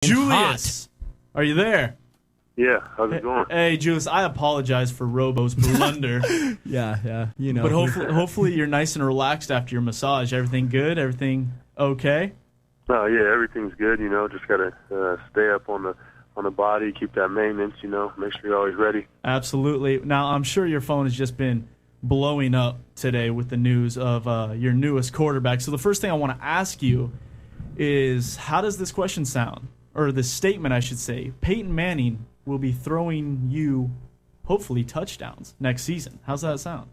Julius, are you there? Yeah, how's it going? Hey, Julius, I apologize for Robo's blunder. Yeah, you know. But hopefully you're nice and relaxed after your massage. Everything good? Everything okay? Oh, yeah, everything's good. Just gotta stay up on the body, keep that maintenance. Make sure you're always ready. Absolutely. Now, I'm sure your phone has just been blowing up today with the news of your newest quarterback. So the first thing I want to ask you is, how does this question sound? Or this statement, I should say. Peyton Manning will be throwing you, hopefully, touchdowns next season. How's that sound?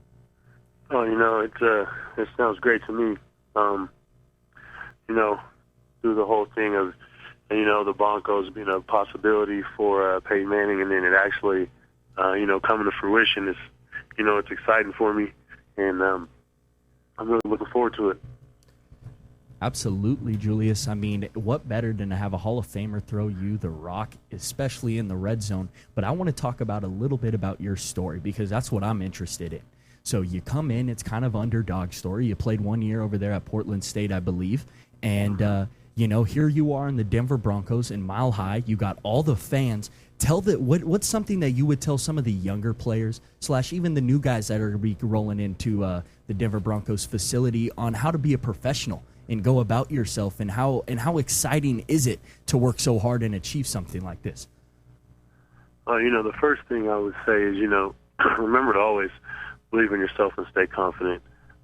Oh, it sounds great to me. Through the whole thing of, the Broncos being a possibility for Peyton Manning, and then it actually, coming to fruition, it's exciting for me, and I'm really looking forward to it. Absolutely, Julius. I mean, what better than to have a Hall of Famer throw you the rock, especially in the red zone? But I want to talk about a little bit about your story, because that's what I'm interested in. So you come in, it's kind of underdog story. You played 1 year over there at Portland State, I believe. And, here you are in the Denver Broncos in Mile High. You got all the fans. What's something that you would tell some of the younger players / even the new guys that are going to be rolling into the Denver Broncos facility on how to be a professional and go about yourself, and how exciting is it to work so hard and achieve something like this? The first thing I would say is, remember to always believe in yourself and stay confident.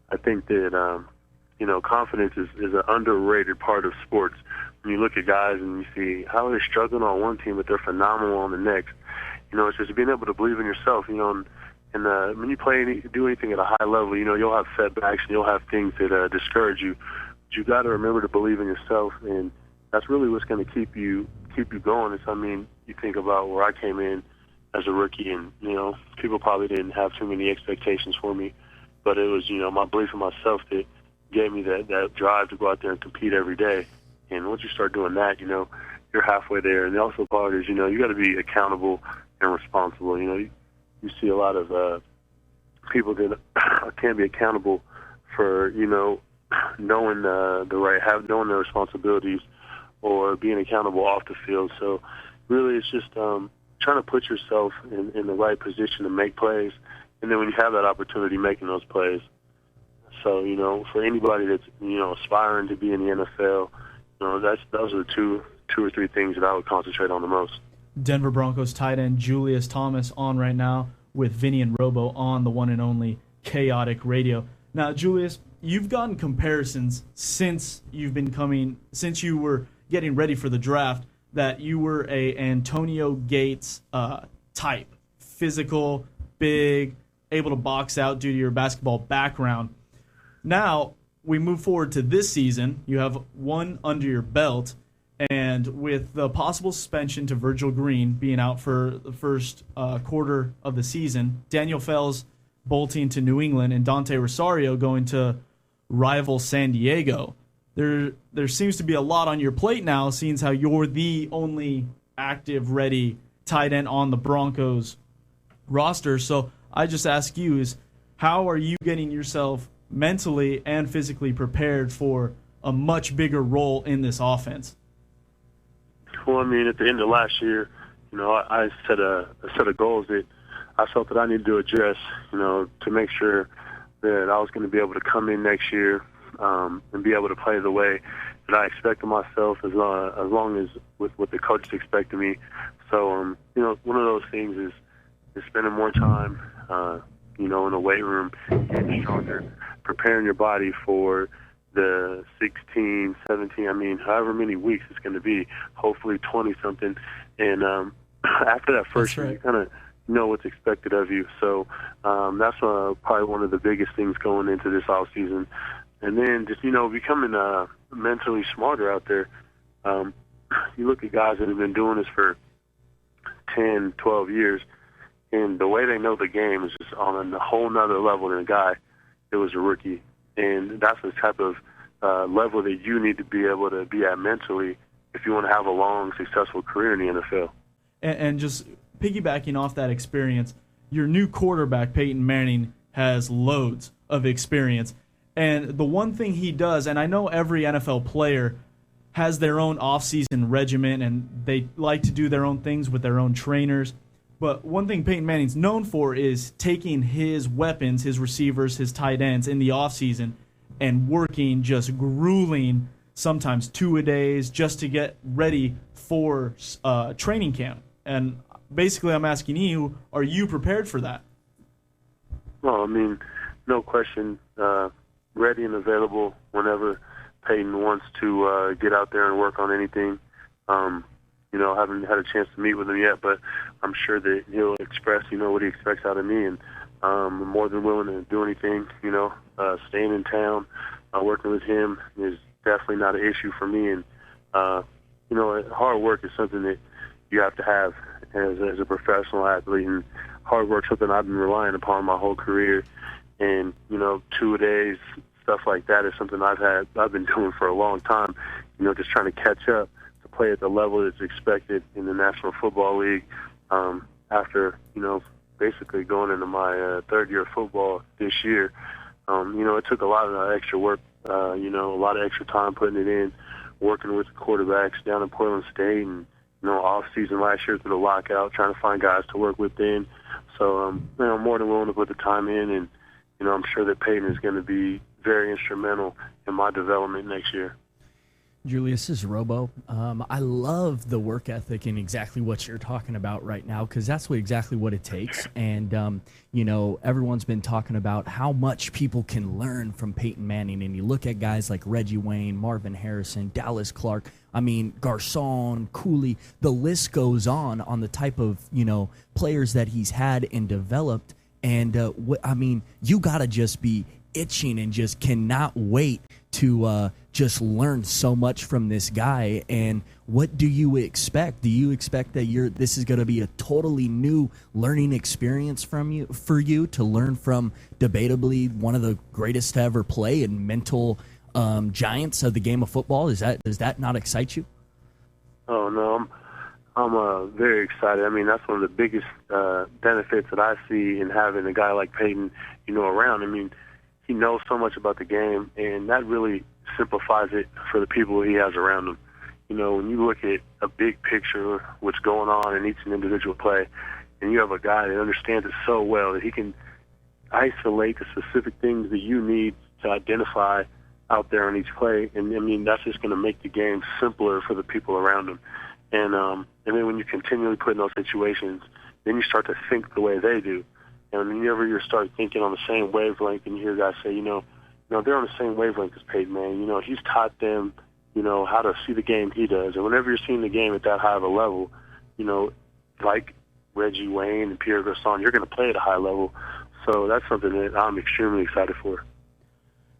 I think that, confidence is an underrated part of sports. When you look at guys and you see how they're struggling on one team, but they're phenomenal on the next, it's just being able to believe in yourself, and when you do anything at a high level, you'll have setbacks and you'll have things that discourage you. You got to remember to believe in yourself, and that's really what's going to keep you going. You think about where I came in as a rookie, and people probably didn't have too many expectations for me, but it was my belief in myself that gave me that drive to go out there and compete every day. And once you start doing that, you're halfway there. And the also part is you got to be accountable and responsible. You see a lot of people that can't be accountable for knowing knowing their responsibilities or being accountable off the field. So really it's just trying to put yourself in the right position to make plays, and then when you have that opportunity, making those plays. So, for anybody that's, aspiring to be in the NFL, those are the two or three things that I would concentrate on the most. Denver Broncos tight end Julius Thomas on right now with Vinny and Robo on the one and only Chaotic Radio. Now, Julius, you've gotten comparisons since you were getting ready for the draft, that you were a Antonio Gates type, physical, big, able to box out due to your basketball background. Now, we move forward to this season. You have one under your belt, and with the possible suspension to Virgil Green being out for the first quarter of the season, Daniel Fells bolting to New England, and Dante Rosario going to rival San Diego. There seems to be a lot on your plate now, seeing how you're the only active, ready tight end on the Broncos roster. So I just ask you, is how are you getting yourself mentally and physically prepared for a much bigger role in this offense? Well, at the end of last year, I set a set of goals that I felt that I needed to address, to make sure that I was going to be able to come in next year and be able to play the way that I expect of myself, as long as with what the coaches expect of me. So, one of those things is spending more time, in the weight room, getting stronger, preparing your body for the 16, 17, however many weeks it's going to be, hopefully 20-something. And after that first year, you kind of know what's expected of you. So that's probably one of the biggest things going into this offseason. And then just, becoming mentally smarter out there. You look at guys that have been doing this for 10, 12 years, and the way they know the game is just on a whole nother level than a guy that was a rookie. And that's the type of level that you need to be able to be at mentally if you want to have a long, successful career in the NFL. And just piggybacking off that experience, your new quarterback, Peyton Manning, has loads of experience. And the one thing he does, and I know every NFL player has their own offseason regimen, and they like to do their own things with their own trainers. But one thing Peyton Manning's known for is taking his weapons, his receivers, his tight ends in the offseason and working just grueling, sometimes 2-a-days, just to get ready for training camp. And basically I'm asking you, are you prepared for that? Well, I mean, no question, ready and available whenever Peyton wants to get out there and work on anything. I haven't had a chance to meet with him yet, but I'm sure that he'll express, what he expects out of me, and I'm more than willing to do anything. Staying in town, working with him is definitely not an issue for me. And hard work is something that you have to have as a professional athlete, and hard work is something I've been relying upon my whole career. And 2-a-days, stuff like that is something I've been doing for a long time. Just trying to catch up to play at the level that's expected in the National Football League. After basically going into my third year of football this year, it took a lot of extra work. A lot of extra time putting it in, working with the quarterbacks down in Portland State, and off season last year through the lockout, trying to find guys to work with then. So I'm more than willing to put the time in, and I'm sure that Peyton is going to be very instrumental in my development next year. Julius, this is Robo. I love the work ethic and exactly what you're talking about right now, because that's exactly what it takes. And, everyone's been talking about how much people can learn from Peyton Manning. And you look at guys like Reggie Wayne, Marvin Harrison, Dallas Clark, Garcon, Cooley. The list goes on the type of, players that he's had and developed. And, you got to just be itching and just cannot wait to just learn so much from this guy. And what do you expect? Do you expect that this is going to be a totally new learning experience for you to learn from debatably one of the greatest to ever play and mental giants of the game of football? Does that not excite you? Oh no, I'm very excited. That's one of the biggest benefits that I see in having a guy like Peyton, around. He knows so much about the game, and that really simplifies it for the people he has around him. When you look at a big picture, what's going on in each individual play, and you have a guy that understands it so well that he can isolate the specific things that you need to identify out there on each play, and that's just going to make the game simpler for the people around him. And then when you continually put in those situations, then you start to think the way they do. And whenever you start thinking on the same wavelength, and you hear guys say, they're on the same wavelength as Peyton Manning. He's taught them, how to see the game he does. And whenever you're seeing the game at that high of a level, like Reggie Wayne and Pierre Garcon, you're going to play at a high level. So that's something that I'm extremely excited for.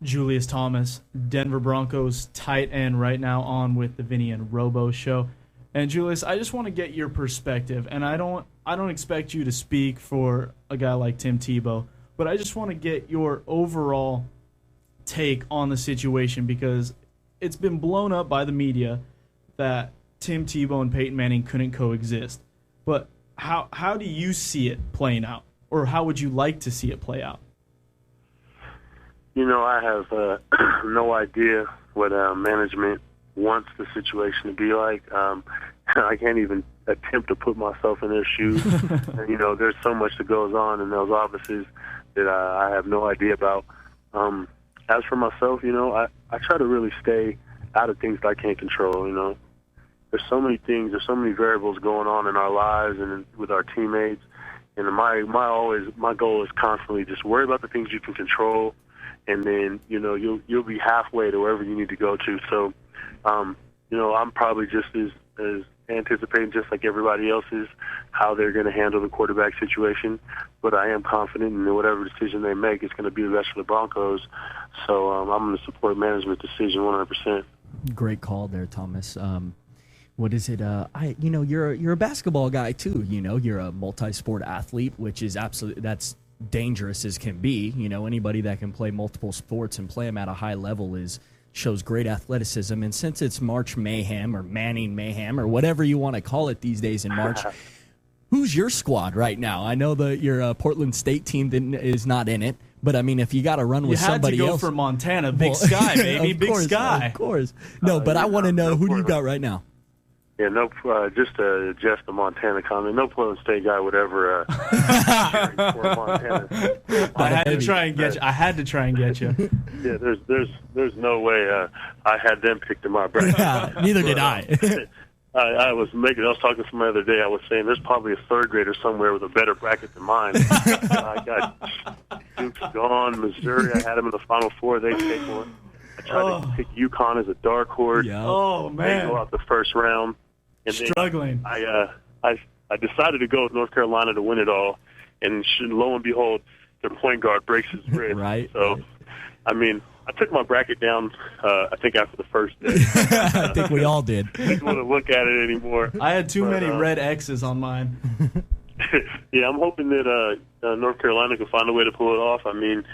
Julius Thomas, Denver Broncos tight end right now, on with the Vinny and Robo show. And Julius, I just want to get your perspective, and I don't expect you to speak for a guy like Tim Tebow, but I just want to get your overall take on the situation, because it's been blown up by the media that Tim Tebow and Peyton Manning couldn't coexist. But how do you see it playing out, or how would you like to see it play out? I have no idea what management wants the situation to be like. I can't even attempt to put myself in their shoes. And, there's so much that goes on in those offices that I have no idea about. As for myself, I try to really stay out of things that I can't control. There's so many things, there's so many variables going on in our lives and with our teammates. And my goal is constantly just worry about the things you can control, and then you'll be halfway to wherever you need to go to. So I'm probably just as anticipating, just like everybody else is, how they're going to handle the quarterback situation. But I am confident in whatever decision they make, it's going to be the best for the Broncos. So I'm going to support management decision 100%. Great call there, Thomas. What is it? You're a basketball guy too. You're a multi-sport athlete, which is that's dangerous as can be. Anybody that can play multiple sports and play them at a high level shows great athleticism. And since it's March Mayhem or Manning Mayhem or whatever you want to call it these days in March, who's your squad right now? I know that your Portland State team is not in it, But I mean, if you got to run with somebody you had to go else for Montana, Big Sky, baby, Big Sky. Of course. No, but I want to know, who do you got right now? Yeah, just to adjust the Montana comment, no Portland State guy would ever for Montana. I had to try and get you. Yeah, there's no way I had them picked in my bracket. Neither did I. I was talking to somebody the other day. I was saying there's probably a third grader somewhere with a better bracket than mine. I got Duke's gone, Missouri. I had them in the Final Four. They take one. I tried to pick UConn as a dark horse. Yeah. Oh man, they go out the first round. And struggling. I decided to go with North Carolina to win it all, and lo and behold, their point guard breaks his wrist. Right. So, I mean, I took my bracket down. I think after the first day. I think we all did. I didn't want to look at it anymore. I had too many red X's on mine. Yeah, I'm hoping that North Carolina can find a way to pull it off. I mean,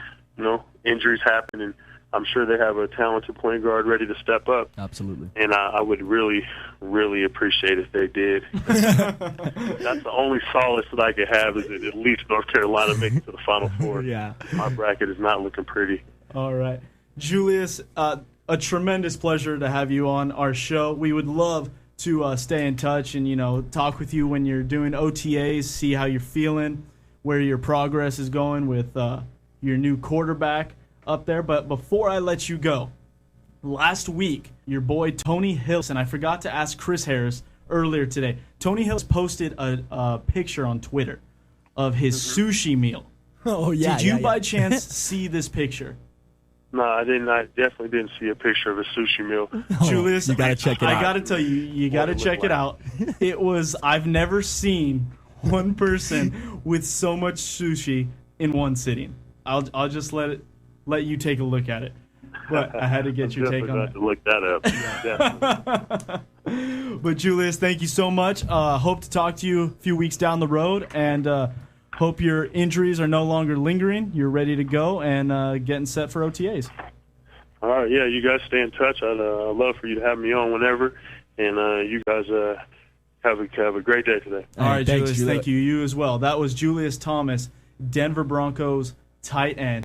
injuries happen, and I'm sure they have a talented point guard ready to step up. Absolutely. And I would really, really appreciate if they did. That's the only solace that I could have, is that at least North Carolina make it to the Final Four. Yeah. My bracket is not looking pretty. All right. Julius, a tremendous pleasure to have you on our show. We would love to stay in touch and, talk with you when you're doing OTAs, see how you're feeling, where your progress is going with your new quarterback up there. But before I let you go, last week, your boy Tony Hills, and I forgot to ask Chris Harris earlier today, Tony Hills posted a picture on Twitter of his sushi meal. Oh, yeah. Did you by chance see this picture? No, I didn't. I definitely didn't see a picture of a sushi meal. Julius, you got to check it out. I got to tell you, you got to check it out. I've never seen one person with so much sushi in one sitting. I'll just let you take a look at it. But I had to get your take on it. To look that up. But Julius, thank you so much. Hope to talk to you a few weeks down the road, and hope your injuries are no longer lingering. You're ready to go and getting set for OTAs. All right, yeah, you guys stay in touch. I'd love for you to have me on whenever, and you guys have a great day today. All right, Julius, thank you. You as well. That was Julius Thomas, Denver Broncos tight end.